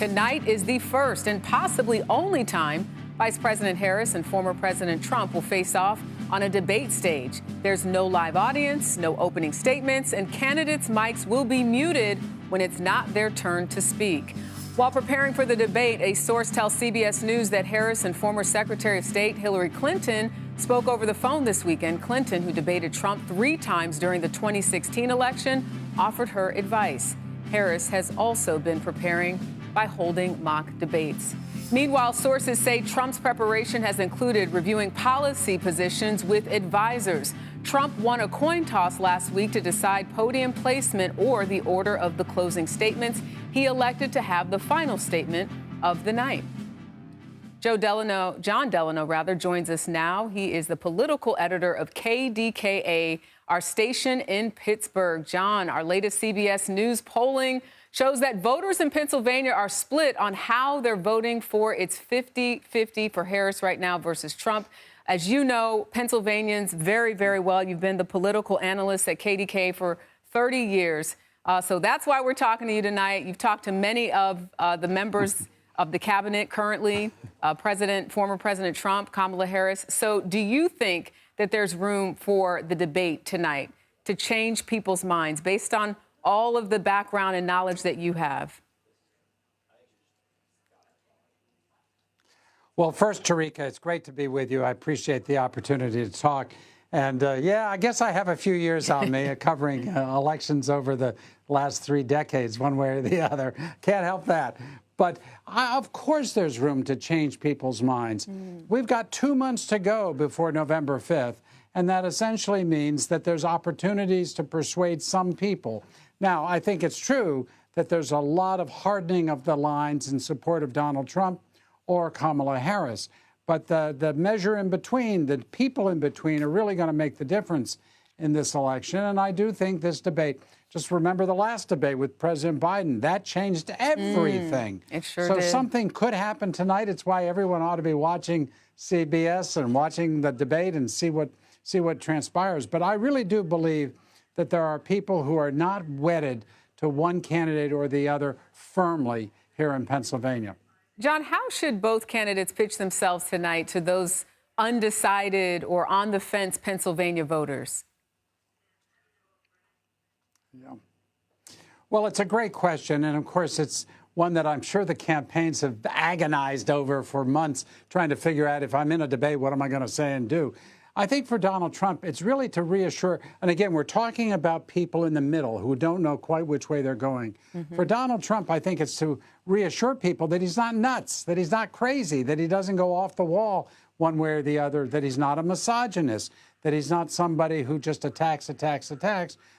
Tonight is the first and possibly only time Vice President Harris and former President Trump will face off on a debate stage. There's no live audience, no opening statements, and candidates' mics will be muted when it's not their turn to speak. While preparing for the debate, a source tells CBS News that Harris and former Secretary of State Hillary Clinton spoke over the phone this weekend. Clinton, who debated Trump 3 times during the 2016 election, offered her advice. Harris has also been preparing by holding mock debates. Meanwhile, sources say Trump's preparation has included reviewing policy positions with advisors. Trump won a coin toss last week to decide podium placement or the order of the closing statements. He elected to have the final statement of the night. Jon Delano, joins us now. He is the political editor of KDKA, our station in Pittsburgh. John, our latest CBS News polling shows that voters in Pennsylvania are split on how they're voting for. It's 50-50 for Harris right now versus Trump. As you know, Pennsylvanians very, very well. You've been the political analyst at KDK for 30 years. So that's why we're talking to you tonight. You've talked to many of the members of the cabinet currently, former President Trump, Kamala Harris. So do you think that there's room for the debate tonight to change people's minds based on all of the background and knowledge that you have? Well, first, Tarika, it's great to be with you. I appreciate the opportunity to talk. And yeah, I guess I have a few years on me covering elections over the last 3 decades, one way or the other. Can't help that. But of course there's room to change people's minds. We've got 2 months to go before November 5th, and that essentially means that there's opportunities to persuade some people. Now, I think it's true that there's a lot of hardening of the lines in support of Donald Trump or Kamala Harris. But the measure in between, the people in between, are really going to make the difference in this election. And I do think this debate, just remember the last debate with President Biden, that changed everything. It sure did. So something could happen tonight. It's why everyone ought to be watching CBS and watching the debate and see what transpires. But I really do believe that there are people who are not wedded to one candidate or the other firmly here in Pennsylvania. John, how should both candidates pitch themselves tonight to those undecided or on the fence Pennsylvania voters? Yeah. Well, it's a great question. And of course, it's one that I'm sure the campaigns have agonized over for months, trying to figure out, if I'm in a debate, what am I going to say and do? I think for Donald Trump, it's really to reassure. And again, we're talking about people in the middle who don't know quite which way they're going. For Donald Trump, I think it's to reassure people that he's not nuts, that he's not crazy, that he doesn't go off the wall one way or the other, that he's not a misogynist, that he's not somebody who just attacks,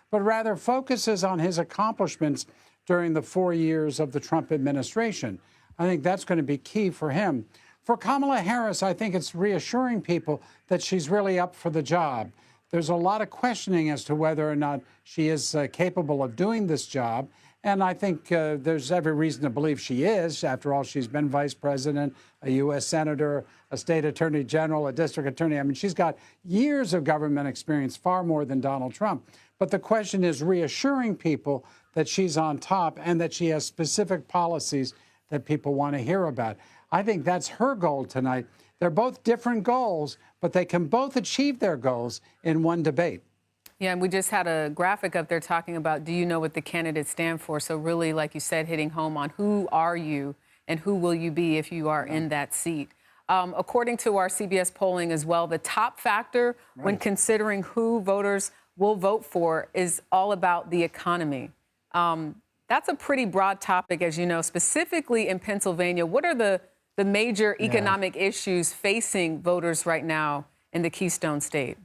but rather focuses on his accomplishments during the 4 years of the Trump administration. I think that's going to be key for him. For Kamala Harris, I think it's reassuring people that she's really up for the job. There's a lot of questioning as to whether or not she is capable of doing this job. And I think there's every reason to believe she is. After all, she's been vice president, a U.S. senator, a state attorney general, a district attorney. I mean, she's got years of government experience, far more than Donald Trump. But the question is reassuring people that she's on top and that she has specific policies that people want to hear about. I think that's her goal tonight. They're both different goals, but they can both achieve their goals in one debate. Yeah, and we just had a graphic up there talking about, do you know what the candidates stand for? So really, like you said, hitting home on who are you and who will you be if you are in that seat. According to our CBS polling as well, the top factor when considering who voters will vote for is all about the economy. That's a pretty broad topic, as you know, specifically in Pennsylvania. What are the major economic issues facing voters right now in the Keystone State?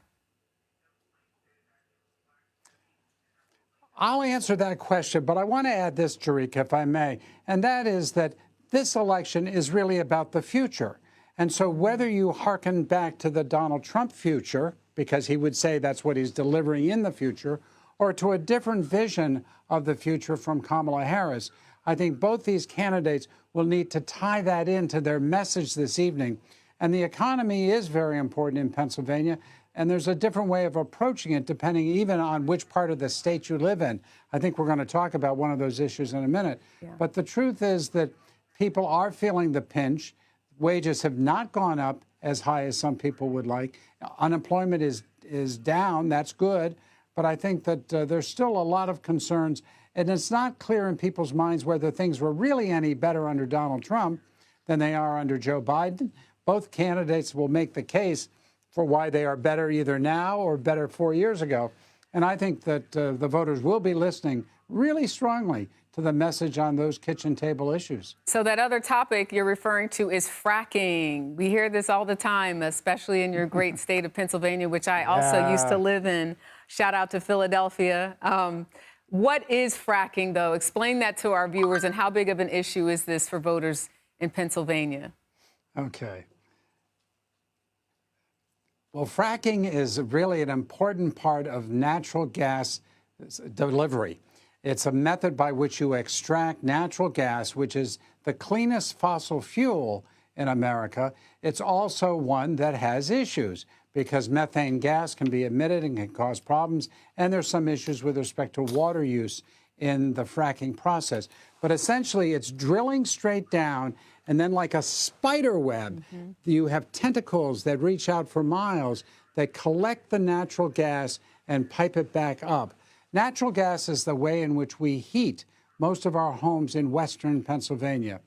I'll answer that question, but I want to add this, Tarika, if I may, and that is that this election is really about the future. And so whether you hearken back to the Donald Trump future, because he would say that's what he's delivering in the future, or to a different vision of the future from Kamala Harris, I think both these candidates will need to tie that into their message this evening. And the economy is very important in Pennsylvania, and there's a different way of approaching it depending even on which part of the state you live in. I think we're going to talk about one of those issues in a minute. But the truth is that people are feeling the pinch. Wages have not gone up as high as some people would like. Unemployment is down. That's good. But I think that there's still a lot of concerns. And it's not clear in people's minds whether things were really any better under Donald Trump than they are under Joe Biden. Both candidates will make the case for why they are better either now or better 4 years ago. And I think that the voters will be listening really strongly to the message on those kitchen table issues. So that other topic you're referring to is fracking. We hear this all the time, especially in your great state of Pennsylvania, which I also used to live in. Shout out to Philadelphia. What is fracking, though? Explain that to our viewers, and how big of an issue is this for voters in Pennsylvania? Okay. Well, fracking is really an important part of natural gas delivery. It's a method by which you extract natural gas, which is the cleanest fossil fuel in America. It's also one that has issues because methane gas can be emitted and can cause problems. And there's some issues with respect to water use in the fracking process. But essentially, it's drilling straight down, and then like a spider web, you have tentacles that reach out for miles that collect the natural gas and pipe it back up. Natural gas is the way in which we heat most of our homes in western Pennsylvania.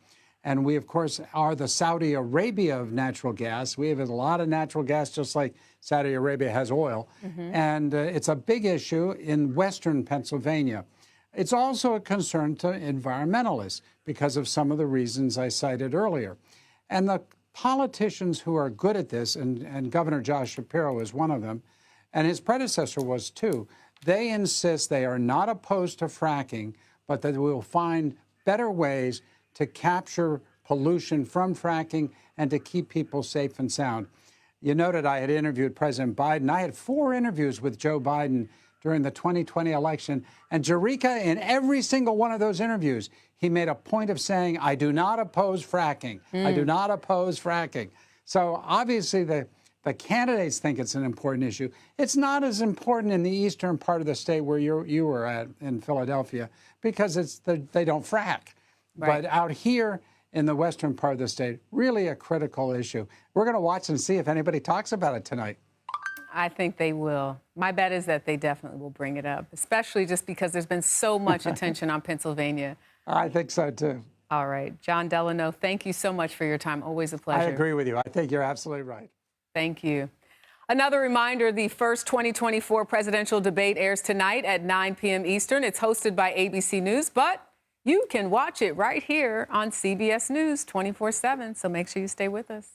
And we, of course, are the Saudi Arabia of natural gas. We have a lot of natural gas, just like Saudi Arabia has oil. And it's a big issue in western Pennsylvania. It's also a concern to environmentalists because of some of the reasons I cited earlier. And the politicians who are good at this, and Governor Josh Shapiro is one of them, and his predecessor was too, they insist they are not opposed to fracking, but that we will find better ways to capture pollution from fracking and to keep people safe and sound. You noted I had interviewed President Biden. I had 4 interviews with Joe Biden during the 2020 election. And Eureka, in every single one of those interviews, he made a point of saying, I do not oppose fracking. I do not oppose fracking. So obviously the candidates think it's an important issue. It's not as important in the eastern part of the state where you were at in Philadelphia because they don't frack. Right. But out here in the western part of the state, really a critical issue. We're going to watch and see if anybody talks about it tonight. I think they will. My bet is that they definitely will bring it up, especially just because there's been so much attention on Pennsylvania. I think so, too. All right. Jon Delano, thank you so much for your time. Always a pleasure. I agree with you. I think you're absolutely right. Thank you. Another reminder, the first 2024 presidential debate airs tonight at 9 p.m. Eastern. It's hosted by ABC News, but you can watch it right here on CBS News 24/7, so make sure you stay with us.